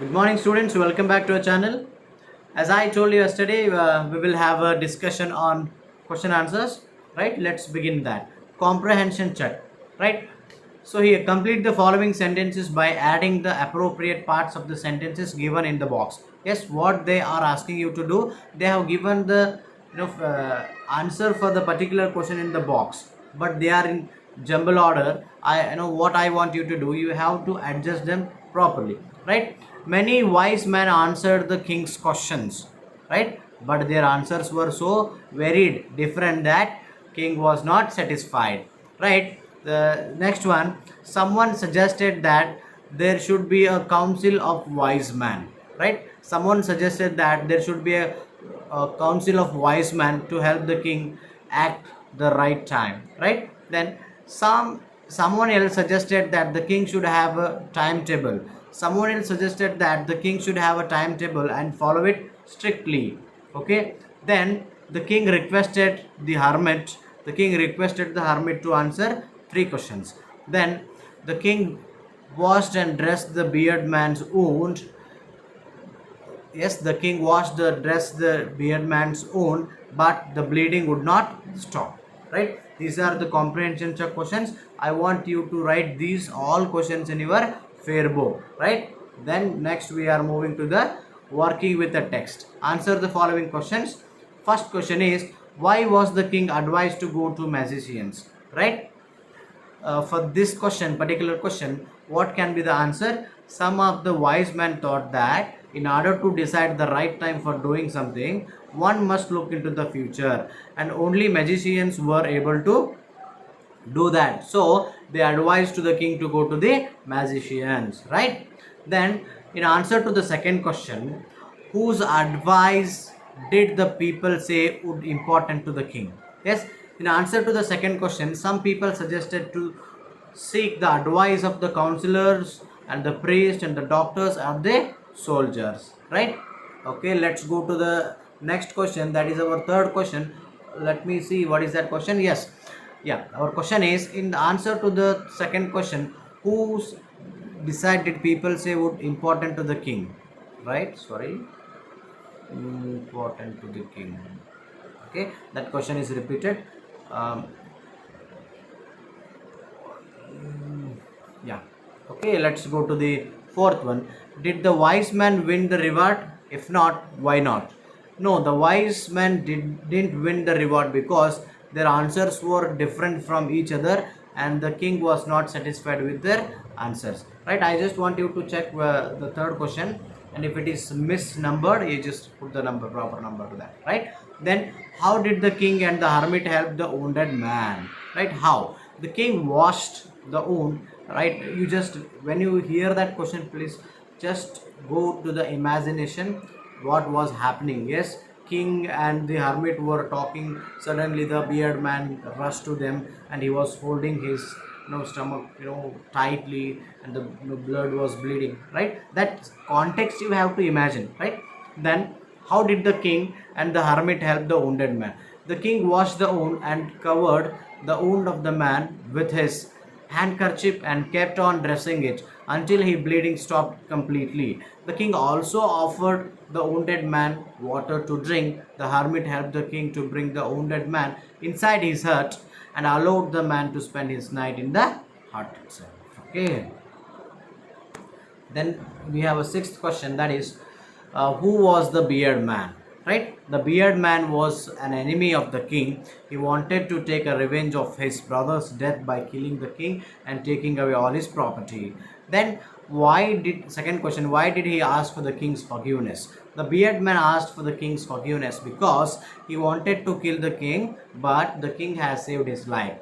Good morning, students. Welcome back to our channel. As I told you yesterday, we will have a discussion on question answers. Right? Let's begin that. Comprehension check. Right? So here, complete the following sentences by adding the appropriate parts of the sentences given in the box. Yes, what they are asking you to do, they have given the answer for the particular question in the box, but they are in jumble order. I know what I want you to do. You have to adjust them properly. Right? Many wise men answered the king's questions, right? But their answers were so varied, different that king was not satisfied, right? The next one, someone suggested that there should be a council of wise men, right? Someone suggested that there should be a council of wise men to help the king act the right time, right? Then someone else suggested that the king should have a timetable. Someone else suggested that the king should have a timetable and follow it strictly. Okay. Then the king requested the hermit to answer three questions. Then the king washed and dressed the beard man's wound. Yes, the king washed the beard man's wound, but the bleeding would not stop. Right? These are the comprehension check questions. I want you to write these all questions in your fair bow. Right? Then next we are moving to the working with the text. Answer the following questions. First question is, why was the king advised to go to magicians? Right? For this particular question, what can be the answer? Some of the wise men thought that in order to decide the right time for doing something, one must look into the future, and only magicians were able to do that. So they advised to the king to go to the magicians, right? Then, in answer to the second question, whose advice did the people say would important to the king? Yes, in answer to the second question, some people suggested to seek the advice of the counselors and the priest and the doctors and the soldiers, right? Okay, let's go to the next question. That is our third question. Let me see what is that question. Yes, yeah, our question is, in the answer to the second question, whose decided people say would important to the king, right? Sorry, important to the king. Okay, that question is repeated. um, yeah, okay, let's go to the fourth one. Did the wise man win the reward? If not, why not? No, the wise men didn't win the reward because their answers were different from each other, and the king was not satisfied with their answers, right? I just want you to check the third question, and if it is misnumbered, you just put the proper number to that, right? Then how did the king and the hermit help the wounded man? Right? How the king washed the wound, right? You just, when you hear that question, please just go to the imagination what was happening. Yes, king and the hermit were talking. Suddenly the beard man rushed to them, and he was holding his stomach tightly, and the blood was bleeding, right? That context you have to imagine, right? Then how did the king and the hermit help the wounded man? The king washed the wound and covered the wound of the man with his handkerchief and kept on dressing it until his bleeding stopped completely. The king also offered the wounded man water to drink. The hermit helped the king to bring the wounded man inside his hut and allowed the man to spend his night in the hut itself. Okay. Then we have a sixth question, that is, who was the beard man? Right? The beard man was an enemy of the king. He wanted to take a revenge of his brother's death by killing the king and taking away all his property. Then second question, why did he ask for the king's forgiveness? The beard man asked for the king's forgiveness because he wanted to kill the king, but the king has saved his life.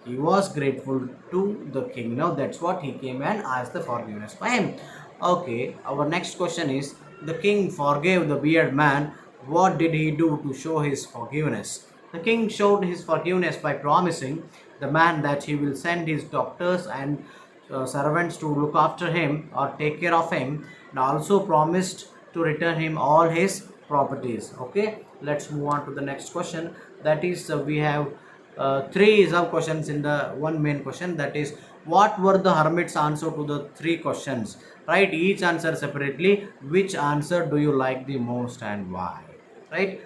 He was grateful to the king. Now that's what he came and asked the forgiveness for him. Okay, our next question is, the king forgave the beard man. What did he do to show his forgiveness? The king showed his forgiveness by promising the man that he will send his doctors and servants to look after him or take care of him, and also promised to return him all his properties. Okay, let's move on to the next question. That is, we have three sub questions in the one main question. That is, what were the hermit's answer to the three questions? Write each answer separately. Which answer do you like the most and why? Right?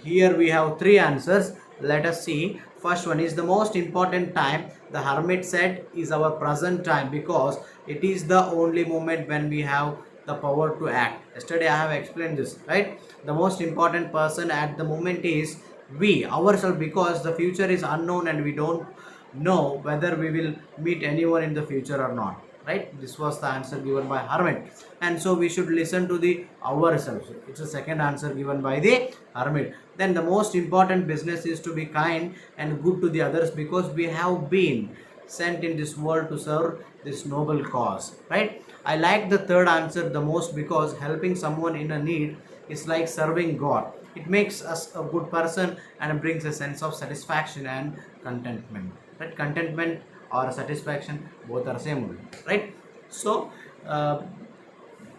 Here we have three answers. Let us see. First one is the most important time. The hermit said is our present time because it is the only moment when we have the power to act. Yesterday I have explained this, right? The most important person at the moment is we ourselves, because the future is unknown and we don't know whether we will meet anyone in the future or not, right? This was the answer given by hermit, and so we should listen to the ourselves. It's a second answer given by the hermit. Then the most important business is to be kind and good to the others because we have been sent in this world to serve this noble cause, right? I like the third answer the most because helping someone in a need is like serving God. It makes us a good person and brings a sense of satisfaction and contentment, right? Contentment or satisfaction, both are same only, right? So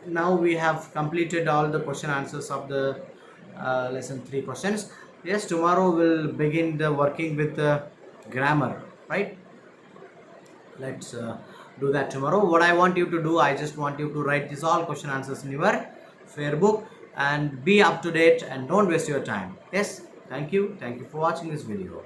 now we have completed all the question answers of the lesson 3 questions. Yes, tomorrow we'll begin the working with the grammar, right? Let's do that tomorrow. What I want you to do, I just want you to write these all question answers in your fair book and be up to date and don't waste your time. Yes, thank you for watching this video.